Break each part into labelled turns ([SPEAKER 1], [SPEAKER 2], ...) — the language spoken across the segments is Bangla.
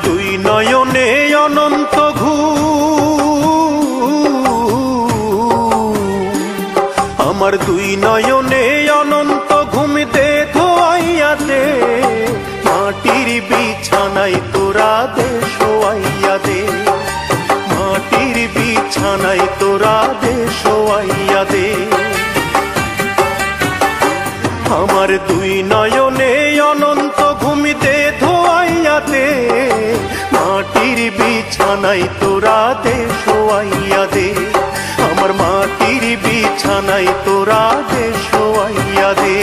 [SPEAKER 1] দুই নয়নে অনন্ত আমার দুই নয়নে অনন্ত ঘুম দে ধোয়াইয়া দে, মাটির বিছানায় তোরা দে শোয়াইয়া দে, মাটির বিছানায় তোরা দে শোয়াইয়া দে। আমার দুই নয়নে অনন্ত ঘুম দে ধোয়াইয়া দে, মাটির বিছানায় তোরা দে শোয়াইয়া দে, আমার মাটির বিছানায় তোরা দে শোয়াইয়া দে।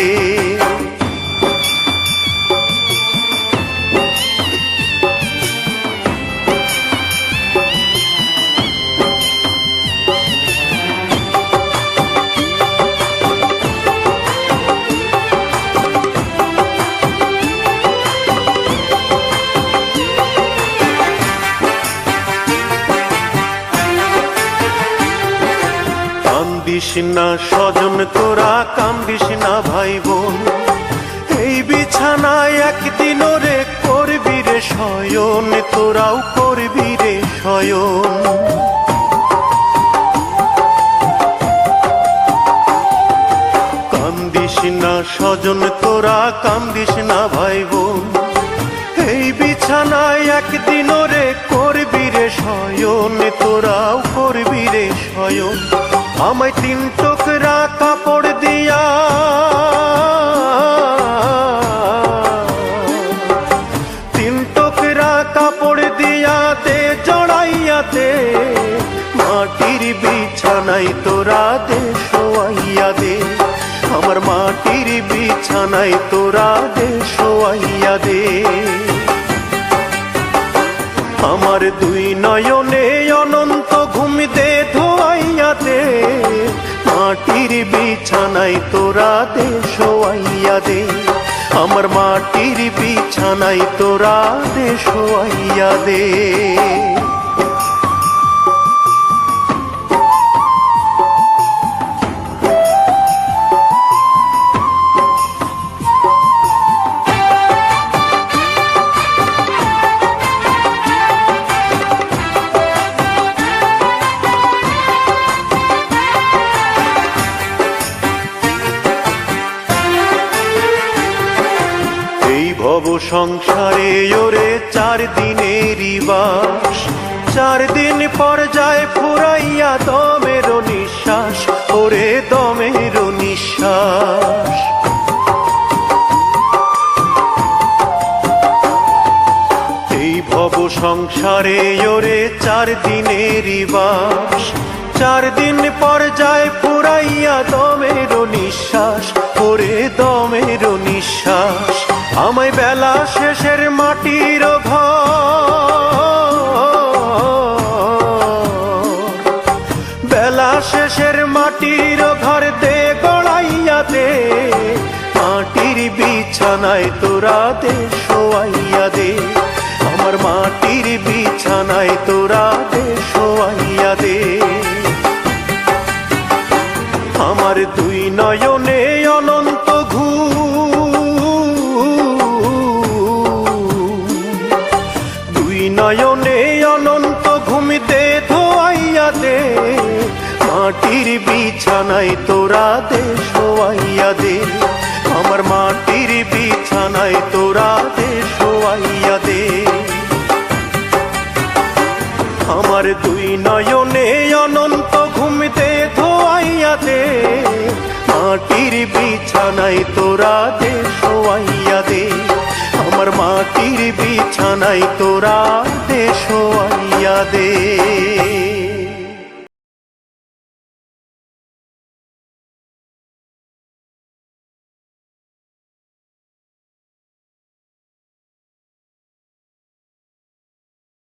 [SPEAKER 1] কান্দিস না স্বজন তোরা, কান্দিস না ভাই বোন, এই বিছানায় একদিন রে করবি রে শয়ন, তোরাও করবি রে শয়ন। কান্দিস না স্বজন তোরা, কান্দিস না ভাই বোন, এই বিছানায় একদিন রে করবি রে শয়ন, তোরাও করবি রে শয়ন। আমায় তিন টুকরা কাপড় দিয়া, তিন টুকরা কাপড় দিয়া দে জড়াইয়া দে, মাটির বিছানায় তোরা দে শোয়াইয়া দে, আমার মাটির বিছানায় তোরা দে শোয়াইয়া দে। আমার দুই নয়নে অনন্ত ঘুম দে ধোয়াইয়া দে, মাটির বিছানায় তোরা দে শোয়াইয়া দে, আমার মাটির বিছানায় তোরা দে শোয়াইয়া দে। ভব সংসারে ওরে 4 দিনেরই বাস, 4 দিন পর যায় ফুরাইয়া দমের নিঃশ্বাস, ওরে দমের নিঃশ্বাস। এই ভব সংসারে ওরে 4 দিনেরই বাস, 4 দিন পর যায় ফুরাইয়া দমের নিঃশ্বাস, ওরে দমের নিঃশ্বাস। আমায় বেলা শেষের মাটির ঘর, বেলা শেষের মাটির ঘর দে গড়াইয়া দে, মাটির বিছানায় তোরা দে শোয়াইয়া দে, আমার মাটির বিছানায় তোরা দে শোয়াইয়া দে। আমার দুই নয়নে অনন্ত নয়নে অনন্ত ঘুম দে ধোয়াইয়া দে, মাটির বিছানায় তোরা দে শোয়াইয়া দে, আমার মাটির বিছানায় তোরা দে শোয়াইয়া দে। আমার দুই নয়নে অনন্ত ঘুম দে ধোয়াইয়া দে, মাটির বিছানায় তোরা দে শোয়াইয়া দে, আমার মাটির বিছানায় তোরা দে শোয়াইয়া দে।